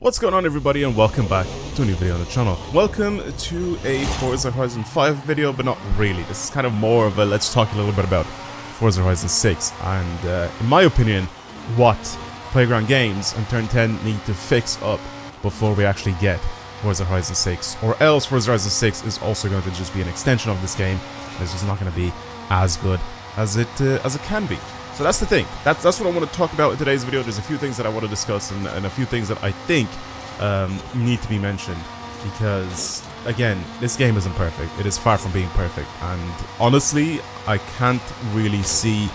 What's going on, everybody, and welcome back to a new video on the channel. Welcome to a Forza Horizon 5 video, but not really. This is kind of more of a let's talk a little bit about Forza Horizon 6 and in my opinion what Playground Games and Turn 10 need to fix up before we actually get Forza Horizon 6, or else Forza Horizon 6 is also going to just be an extension of this game and it's just not going to be as good as it can be. So that's the thing. That's what I want to talk about in today's video. There's a few things that I want to discuss and a few things that I think need to be mentioned, because again, this game isn't perfect. It is far from being perfect, and honestly I can't really see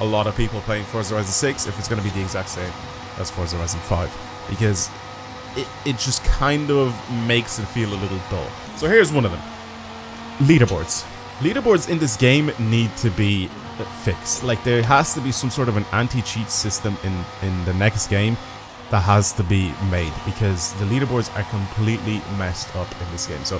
a lot of people playing Forza Horizon 6 if it's going to be the exact same as Forza Horizon 5, because it just kind of makes it feel a little dull. So here's one of them. Leaderboards. Leaderboards in this game need to be fixed. Like, there has to be some sort of an anti-cheat system in the next game that has to be made, because the leaderboards are completely messed up in this game. So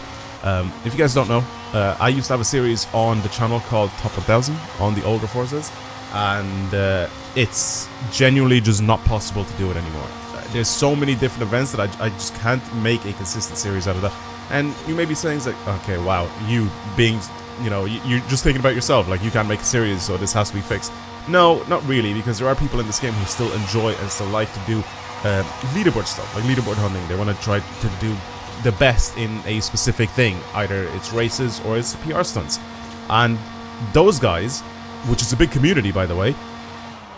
if you guys don't know, I used to have a series on the channel called Top 1000 on the older Forzas, and it's genuinely just not possible to do it anymore. There's so many different events that I just can't make a consistent series out of that. And you may be saying, it's like, okay, wow, you being, you know, you're just thinking about yourself, like you can't make a series, so this has to be fixed. No, not really, because there are people in this game who still enjoy and still like to do leaderboard stuff, like leaderboard hunting. They want to try to do the best in a specific thing, either it's races or it's PR stunts. And those guys, which is a big community by the way,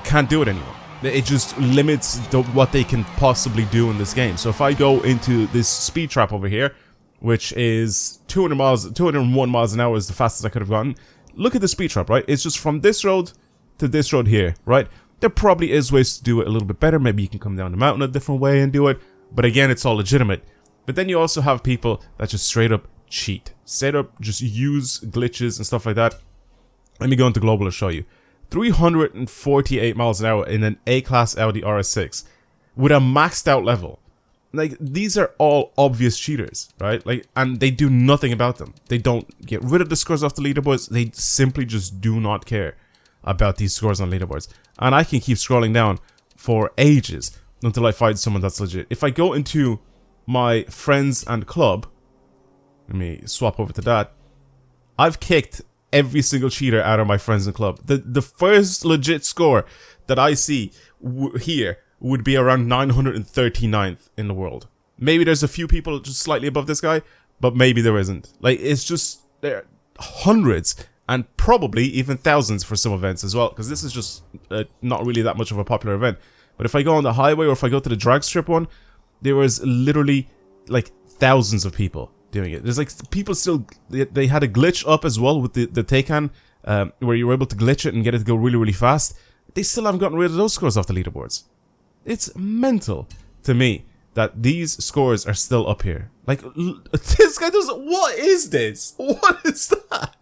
can't do it anymore. It just limits what they can possibly do in this game. So if I go into this speed trap over here, which is 201 miles an hour is the fastest I could have gotten. Look at the speed trap, right? It's just from this road to this road here, right? There probably is ways to do it a little bit better. Maybe you can come down the mountain a different way and do it. But again, it's all legitimate. But then you also have people that just straight up cheat. Straight up just use glitches and stuff like that. Let me go into global and show you. 348 miles an hour in an A-class Audi RS6 with a maxed out level. Like, these are all obvious cheaters, right? Like, and they do nothing about them. They don't get rid of the scores off the leaderboards. They simply just do not care about these scores on leaderboards. And I can keep scrolling down for ages until I find someone that's legit. If I go into my friends and club, let me swap over to that. I've kicked every single cheater out of my friends and club. The first legit score that I see here would be around 939th in the world. Maybe there's a few people just slightly above this guy, but maybe there isn't. Like, it's just, there are hundreds and probably even thousands for some events as well, because this is just not really that much of a popular event. But if I go on the highway, or if I go to the drag strip one, there was literally like thousands of people doing it. There's like people still, they had a glitch up as well with the Taycan, where you were able to glitch it and get it to go really, really fast. They still haven't gotten rid of those scores off the leaderboards. It's mental to me that these scores are still up here. Like, this guy doesn't. What is this? What is that?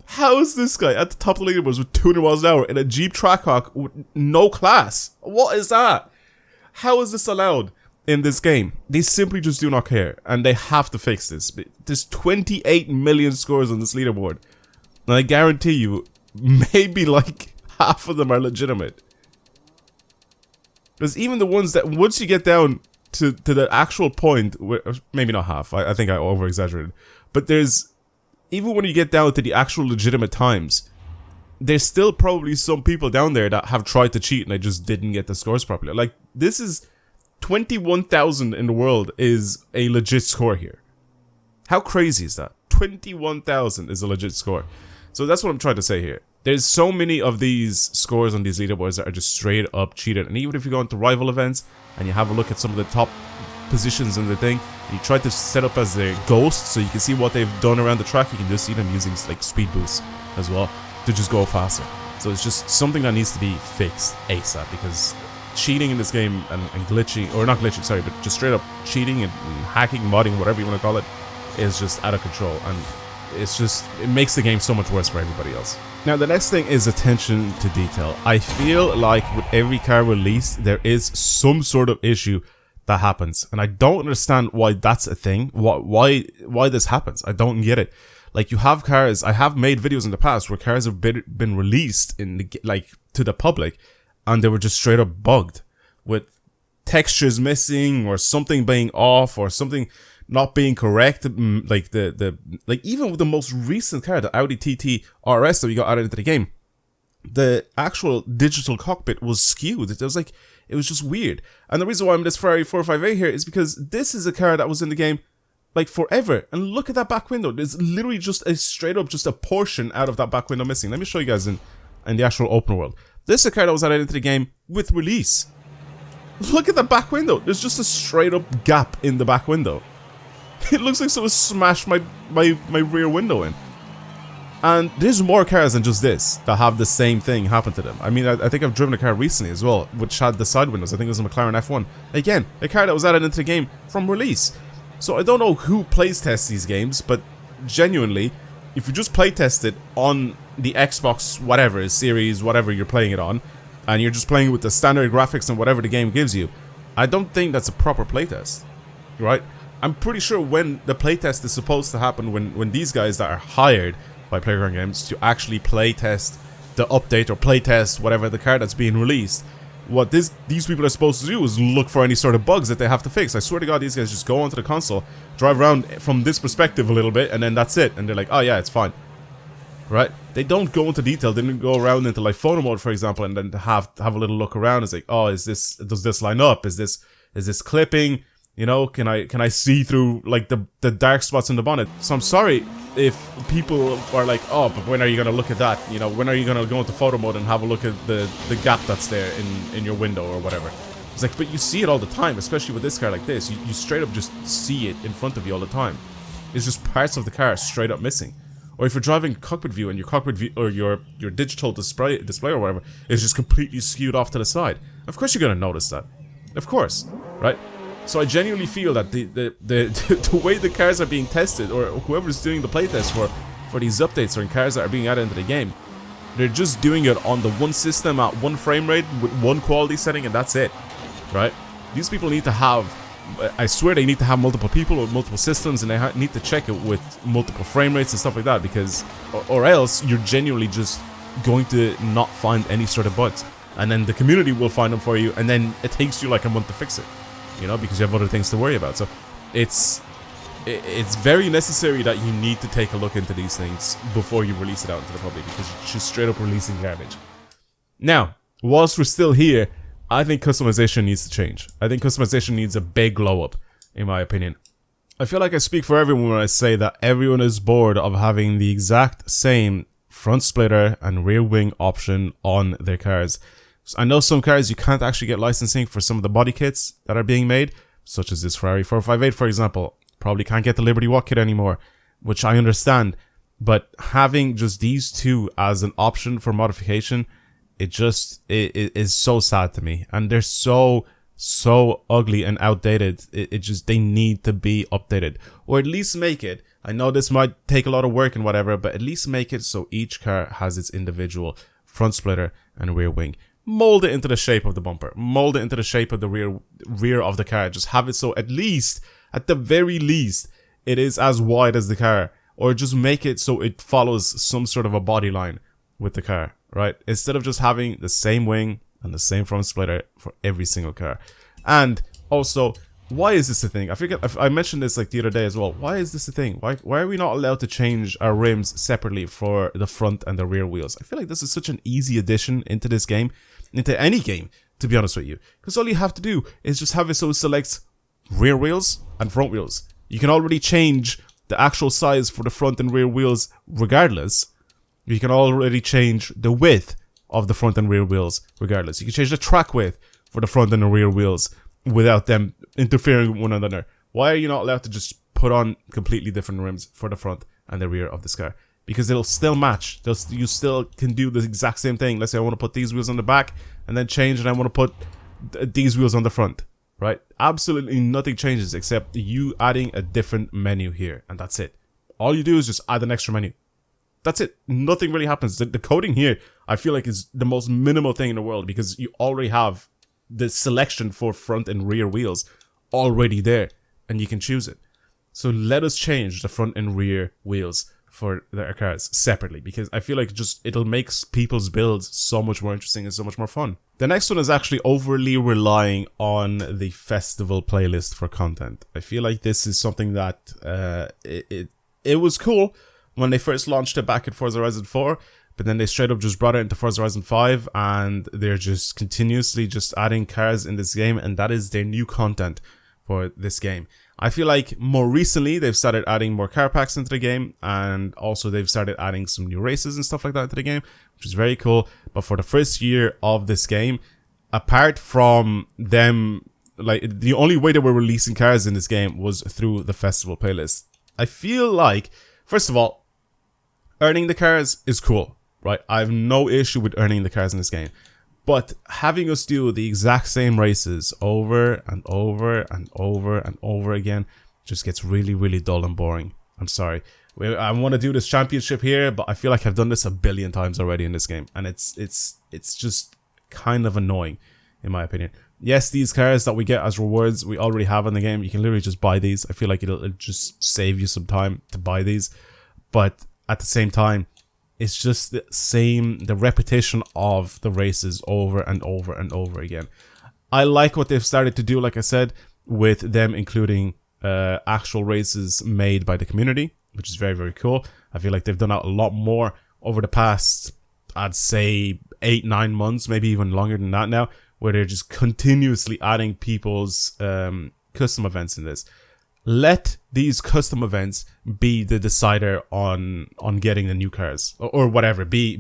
How is this guy at the top of the leaderboards with 200 miles an hour in a Jeep Trackhawk with no class? What is that? How is this allowed in this game? They simply just do not care, and they have to fix this. There's 28 million scores on this leaderboard, and I guarantee you, maybe like half of them are legitimate. There's even the ones that once you get down to the actual point, where, maybe not half, I think I over-exaggerated, but there's, even when you get down to the actual legitimate times, there's still probably some people down there that have tried to cheat and they just didn't get the scores properly. Like, this is 21,000 in the world is a legit score here. How crazy is that? 21,000 is a legit score. So that's what I'm trying to say here. There's so many of these scores on these leaderboards that are just straight up cheated. And even if you go into rival events and you have a look at some of the top positions in the thing, and you try to set up as their ghosts so you can see what they've done around the track, you can just see them using like speed boosts as well to just go faster. So it's just something that needs to be fixed ASAP, because cheating in this game and glitching, or not glitching, sorry, but just straight up cheating and hacking, modding, whatever you want to call it, is just out of control. And it's just, it makes the game so much worse for everybody else. Now, the next thing is attention to detail. I feel like with every car released, there is some sort of issue that happens, and I don't understand why that's a thing. Why this happens? I don't get it. Like, you have cars. I have made videos in the past where cars have been released in the, like, to the public, and they were just straight up bugged with textures missing or something being off or something not being correct. Like like even with the most recent car, the Audi TT RS that we got added into the game, the actual digital cockpit was skewed. It was like, it was just weird. And the reason why I'm this Ferrari 458 here is because this is a car that was in the game like forever. And look at that back window. There's literally just a straight up, just a portion out of that back window missing. Let me show you guys in the actual open world. This is a car that was added into the game with release. Look at the back window. There's just a straight up gap in the back window. It looks like someone smashed my rear window in. And there's more cars than just this that have the same thing happen to them. I mean, I think I've driven a car recently as well, which had the side windows. I think it was a McLaren F1. Again, a car that was added into the game from release. So I don't know who plays tests these games, but genuinely, if you just play test it on the Xbox, whatever, series, whatever you're playing it on, and you're just playing with the standard graphics and whatever the game gives you, I don't think that's a proper playtest, right? I'm pretty sure when the playtest is supposed to happen, when these guys that are hired by Playground Games to actually playtest the update or playtest whatever the car that's being released, what these people are supposed to do is look for any sort of bugs that they have to fix. I swear to God, these guys just go onto the console, drive around from this perspective a little bit, and then that's it. And they're like, oh yeah, it's fine. Right? They don't go into detail. They don't go around into like photo mode, for example, and then have a little look around. It's like, oh, does this line up? Is this clipping? You know, can I see through like the dark spots in the bonnet? So I'm sorry if people are like, oh, but when are you gonna look at that? You know, when are you gonna go into photo mode and have a look at the gap that's there in your window or whatever? It's like, but you see it all the time, especially with this car like this. You straight up just see it in front of you all the time. It's just parts of the car straight up missing. Or if you're driving cockpit view and your cockpit view or your digital display or whatever is just completely skewed off to the side, of course you're gonna notice that. Of course, right? So I genuinely feel that the way the cars are being tested, or whoever's doing the playtest for these updates or cars that are being added into the game, they're just doing it on the one system at one frame rate with one quality setting, and that's it, right? These people need to have, I swear they need to have multiple people with multiple systems, and they need to check it with multiple frame rates and stuff like that, because, or else you're genuinely just going to not find any sort of bugs, and then the community will find them for you, and then it takes you like a month to fix it. You know, because you have other things to worry about. So it's very necessary that you need to take a look into these things before you release it out into the public, because you're just straight up releasing garbage. Now, whilst we're still here, I think customization needs to change. I think customization needs a big glow up, in my opinion. I feel like I speak for everyone when I say that everyone is bored of having the exact same front splitter and rear wing option on their cars. I know some cars you can't actually get licensing for some of the body kits that are being made, such as this Ferrari 458, for example. Probably can't get the Liberty Walk kit anymore, which I understand. But having just these two as an option for modification, it is so sad to me. And they're so ugly and outdated. They need to be updated. Or at least make it. I know this might take a lot of work and whatever, but at least make it so each car has its individual front splitter and rear wing. Mold it into the shape of the bumper. Mold it into the shape of the rear of the car. Just have it so at the very least, it is as wide as the car. Or just make it so it follows some sort of a body line with the car, right? Instead of just having the same wing and the same front splitter for every single car. And also, why is this a thing? I forget, I mentioned this like the other day as well. Why is this a thing? Why are we not allowed to change our rims separately for the front and the rear wheels? I feel like this is such an easy addition into this game. Into any game, to be honest with you, because all you have to do is just have it so it selects rear wheels and front wheels. You can already change the actual size for the front and rear wheels regardless. You can already change the width of the front and rear wheels regardless. You can change the track width for the front and the rear wheels without them interfering with one another. Why are you not allowed to just put on completely different rims for the front and the rear of this car? Because it'll still match. You still can do the exact same thing. Let's say I want to put these wheels on the back and then change, and I want to put these wheels on the front, right? Absolutely nothing changes except you adding a different menu here, and that's it. All you do is just add an extra menu. That's it. Nothing really happens. The coding here, I feel like, is the most minimal thing in the world, because you already have the selection for front and rear wheels already there, and you can choose it. So let us change the front and rear wheels for their cars separately, because I feel like it'll make people's builds so much more interesting and so much more fun. The next one is actually overly relying on the festival playlist for content. I feel like this is something that it was cool when they first launched it back in Forza Horizon 4, but then they straight up just brought it into Forza Horizon 5, and they're just continuously just adding cars in this game, and that is their new content for this game. I feel like more recently they've started adding more car packs into the game, and also they've started adding some new races and stuff like that into the game, which is very cool. But for the first year of this game, apart from them, like, the only way they were releasing cars in this game was through the festival playlist. I feel like, first of all, earning the cars is cool, right? I have no issue with earning the cars in this game. But having us do the exact same races over and over and over and over again just gets really, really dull and boring. I'm sorry. I want to do this championship here, but I feel like I've done this a billion times already in this game, and it's just kind of annoying, in my opinion. Yes, these cars that we get as rewards, we already have in the game. You can literally just buy these. I feel like it'll just save you some time to buy these. But at the same time, it's just the repetition of the races over and over and over again. I like what they've started to do, like I said, with them including actual races made by the community, which is very, very cool. I feel like they've done that a lot more over the past, I'd say, 8-9 months, maybe even longer than that now, where they're just continuously adding people's custom events in this. Let these custom events be the decider on getting the new cars, or whatever. Be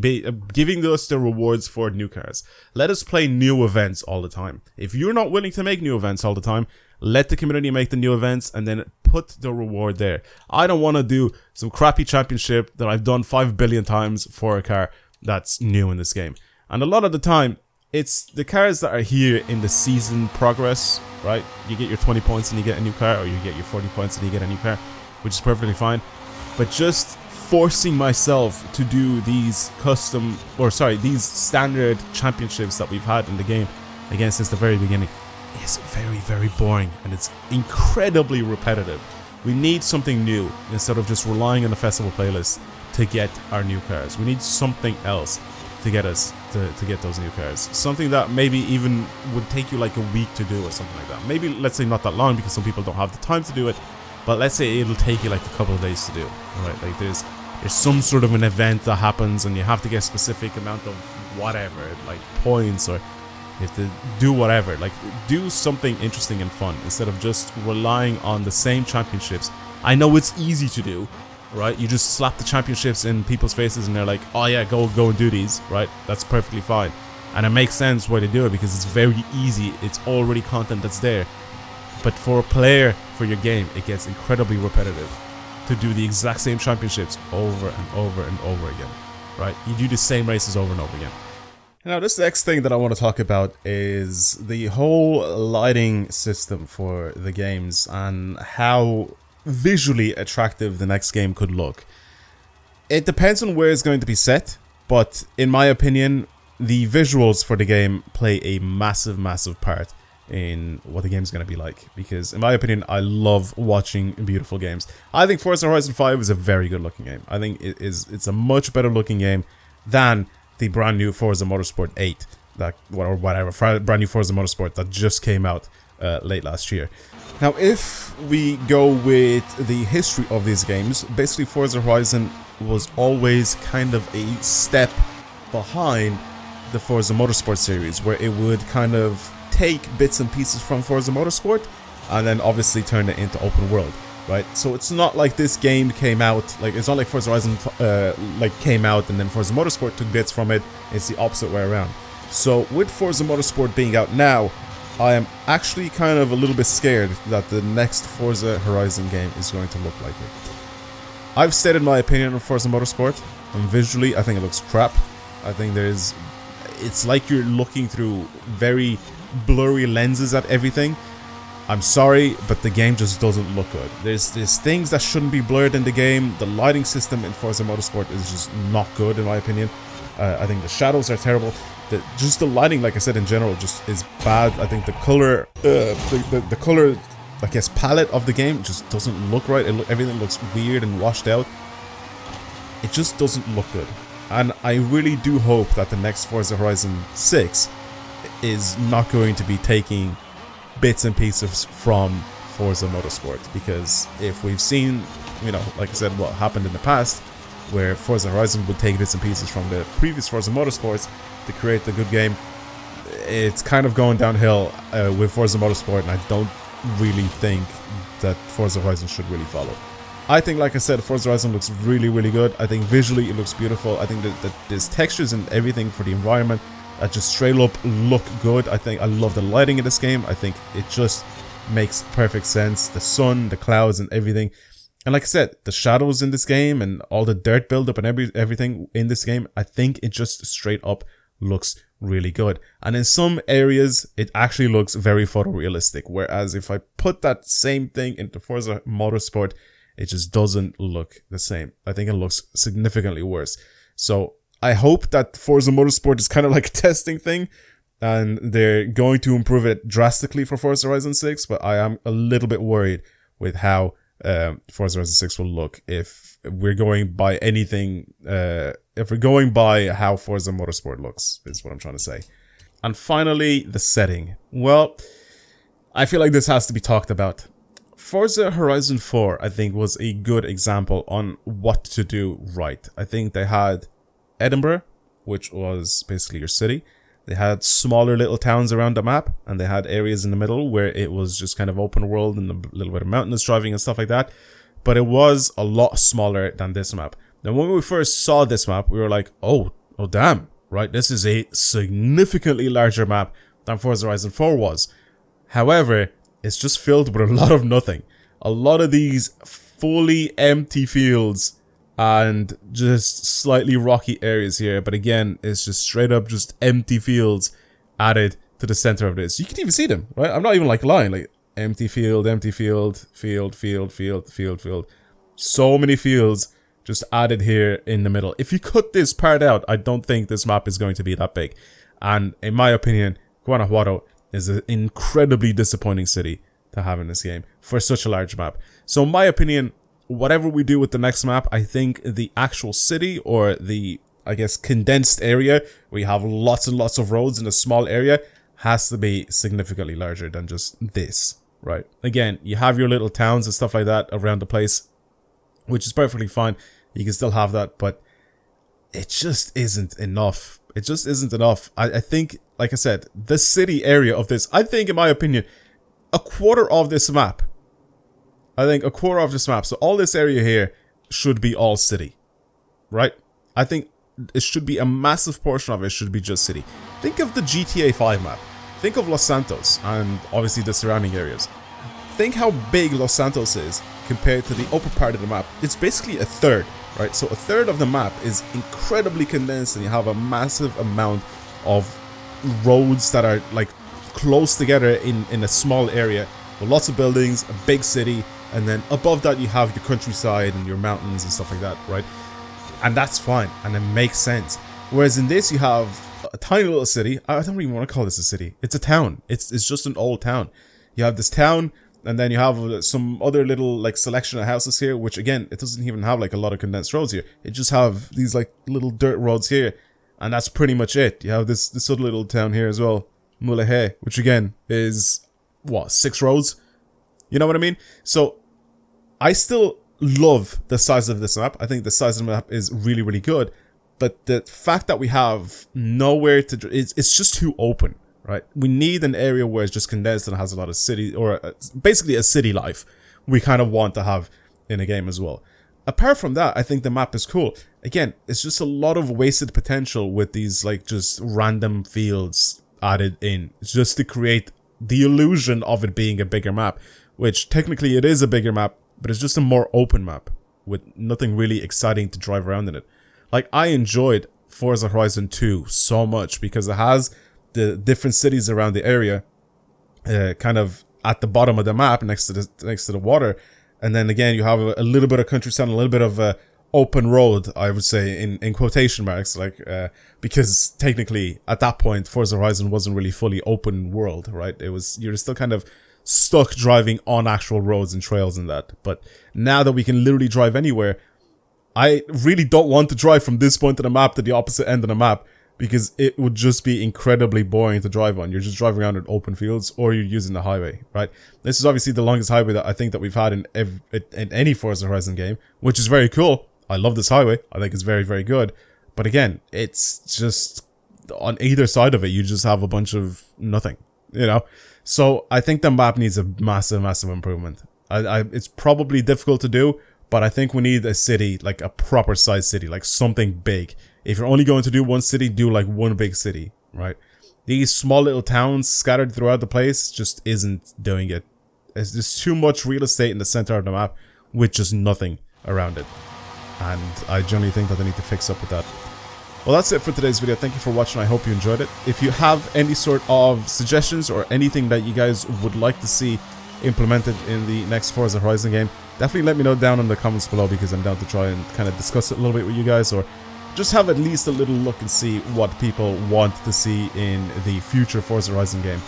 giving us the rewards for new cars. Let us play new events all the time. If you're not willing to make new events all the time, let the community make the new events and then put the reward there. I don't want to do some crappy championship that I've done 5 billion times for a car that's new in this game. And a lot of the time, it's the cars that are here in the season progress, right? You get your 20 points and you get a new car, or you get your 40 points and you get a new car, which is perfectly fine. But just forcing myself to do these these standard championships that we've had in the game, again, since the very beginning, is very, very boring, and it's incredibly repetitive. We need something new instead of just relying on the festival playlist to get our new cars. We need something else to get us to get those new cars. Something that maybe even would take you like a week to do, or something like that. Maybe, let's say, not that long, because some people don't have the time to do it, but let's say it'll take you like a couple of days to do, right? Like there's some sort of an event that happens and you have to get a specific amount of whatever, like points, or you have to do whatever. Like, do something interesting and fun instead of just relying on the same championships. I know it's easy to do, right? You just slap the championships in people's faces and they're like, oh yeah, go and do these, right? That's perfectly fine. And it makes sense why they do it, because it's very easy. It's already content that's there. But for a player, for your game, it gets incredibly repetitive to do the exact same championships over and over and over again, right? You do the same races over and over again. Now, this next thing that I want to talk about is the whole lighting system for the games and how visually attractive the next game could look. It depends on where it's going to be set, but in my opinion, the visuals for the game play a massive, massive part in what the game's going to be like, because in my opinion, I love watching beautiful games. I think Forza Horizon 5 is a very good looking game. I think it's a much better looking game than the brand new Forza Motorsport 8, brand new Forza Motorsport that just came out late last year. Now, if we go with the history of these games, basically Forza Horizon was always kind of a step behind the Forza Motorsport series, where it would kind of take bits and pieces from Forza Motorsport and then obviously turn it into open world, right? So it's not like this game came out, like, it's not like Forza Horizon came out and then Forza Motorsport took bits from it. It's the opposite way around. So with Forza Motorsport being out now, I am actually kind of a little bit scared that the next Forza Horizon game is going to look like it. I've stated my opinion on Forza Motorsport, and visually I think it looks crap. I think it's like you're looking through very blurry lenses at everything. I'm sorry, but the game just doesn't look good. There's things that shouldn't be blurred in the game. The lighting system in Forza Motorsport is just not good, in my opinion. I think the shadows are terrible. Just the lighting, like I said, in general, just is bad. I think the color, the color, I guess, palette of the game just doesn't look right. Everything looks weird and washed out. it just doesn't look good. And I really do hope that the next Forza Horizon 6 is not going to be taking bits and pieces from Forza Motorsport, because if we've seen, you know, like I said, what happened in the past, where Forza Horizon would take bits and pieces from the previous Forza Motorsports to create the good game, it's kind of going downhill with Forza Motorsport, and I don't really think that Forza Horizon should really follow. I think, like I said, Forza Horizon looks really, really good. I think visually it looks beautiful. I think that there's textures and everything for the environment that just straight up look good. I love the lighting in this game. I think it just makes perfect sense. The sun, the clouds, and everything. And like I said, the shadows in this game and all the dirt buildup and everything in this game, I think it just straight up looks really good. And in some areas, it actually looks very photorealistic. Whereas if I put that same thing into Forza Motorsport, it just doesn't look the same. I think it looks significantly worse. So I hope that Forza Motorsport is kind of like a testing thing, and they're going to improve it drastically for Forza Horizon 6, but I am a little bit worried with how Forza Horizon 6 will look if we're going by anything, if we're going by how Forza Motorsport looks, is what I'm trying to say. And finally, the setting. Well, I feel like this has to be talked about. Forza Horizon 4, I think, was a good example on what to do right. I think they had Edinburgh, which was basically your city. They had smaller little towns around the map, and they had areas in the middle where it was just kind of open world and a little bit of mountainous driving and stuff like that. But it was a lot smaller than this map. Now, when we first saw this map, we were like, oh damn, right? This is a significantly larger map than Forza Horizon 4 was. However, it's just filled with a lot of nothing. A lot of these fully empty fields and just slightly rocky areas here. But again, it's just straight up just empty fields added to the center of this. You can even see them, right? I'm not even like lying. Like empty field, field. So many fields just added here in the middle. If you cut this part out, I don't think this map is going to be that big. And in my opinion, Guanajuato is an incredibly disappointing city to have in this game for such a large map. So in my opinion, whatever we do with the next map, I think the actual city, or the, I guess, condensed area where you have lots and lots of roads in a small area, has to be significantly larger than just this, right? Again, you have your little towns and stuff like that around the place, which is perfectly fine. You can still have that, but it just isn't enough. It just isn't enough. I think, like I said, the city area of this, I think, in my opinion, a quarter of this map. So all this area here should be all city, right? I think it should be a massive portion of it should be just city. Think of the GTA 5 map. Think of Los Santos and obviously the surrounding areas. Think how big Los Santos is compared to the upper part of the map. It's basically a third, right? So a third of the map is incredibly condensed, and you have a massive amount of roads that are like close together in a small area with lots of buildings, a big city, and then above that you have your countryside and your mountains and stuff like that, right? And that's fine, and it makes sense. Whereas in this you have a tiny little city. I don't even want to call this a city. It's a town. It's just an old town. You have this town, and then you have some other little like selection of houses here, which again, it doesn't even have like a lot of condensed roads here. It just have these like little dirt roads here, and that's pretty much it. You have this other little town here as well, Mulegé, which again is what, 6 roads? You know what I mean? So I still love the size of this map. I think the size of the map is really, really good. But the fact that we have nowhere to... It's just too open, right? We need an area where it's just condensed and has a lot of city... Or basically a city life we kind of want to have in a game as well. Apart from that, I think the map is cool. Again, it's just a lot of wasted potential with these like just random fields added in. It's just to create the illusion of it being a bigger map. Which technically it is a bigger map, but it's just a more open map with nothing really exciting to drive around in it. Like, I enjoyed Forza Horizon 2 so much because it has the different cities around the area kind of at the bottom of the map next to the water. And then again, you have a little bit of countryside, a little bit of open road, I would say, in quotation marks, like because technically at that point Forza Horizon wasn't really fully open world, right? You're still kind of stuck driving on actual roads and trails and that. But now that we can literally drive anywhere, I really don't want to drive from this point of the map to the opposite end of the map, because it would just be incredibly boring to drive on. You're just driving around in open fields, or you're using the highway, right? This is obviously the longest highway that I think that we've had in any Forza Horizon game, which is very cool. I love this highway. I think it's very, very good. But again, it's just on either side of it, you just have a bunch of nothing, you know? So I think the map needs a massive, massive improvement. It's probably difficult to do, but I think we need a city, like a proper sized city, like something big. If you're only going to do one city, do like one big city, right? These small little towns scattered throughout the place just isn't doing it. There's too much real estate in the center of the map with just nothing around it. And I generally think that they need to fix up with that. Well, that's it for today's video. Thank you for watching. I hope you enjoyed it. If you have any sort of suggestions or anything that you guys would like to see implemented in the next Forza Horizon game, definitely let me know down in the comments below, because I'm down to try and kind of discuss it a little bit with you guys, or just have at least a little look and see what people want to see in the future Forza Horizon game.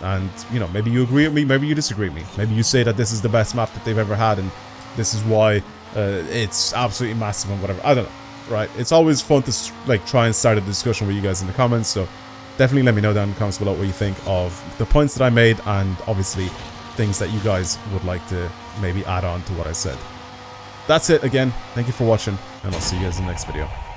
And, you know, maybe you agree with me, maybe you disagree with me. Maybe you say that this is the best map that they've ever had, and this is why it's absolutely massive and whatever. I don't know, right? It's always fun to, like, try and start a discussion with you guys in the comments, so definitely let me know down in the comments below what you think of the points that I made, and obviously things that you guys would like to maybe add on to what I said. That's it again. Thank you for watching, and I'll see you guys in the next video.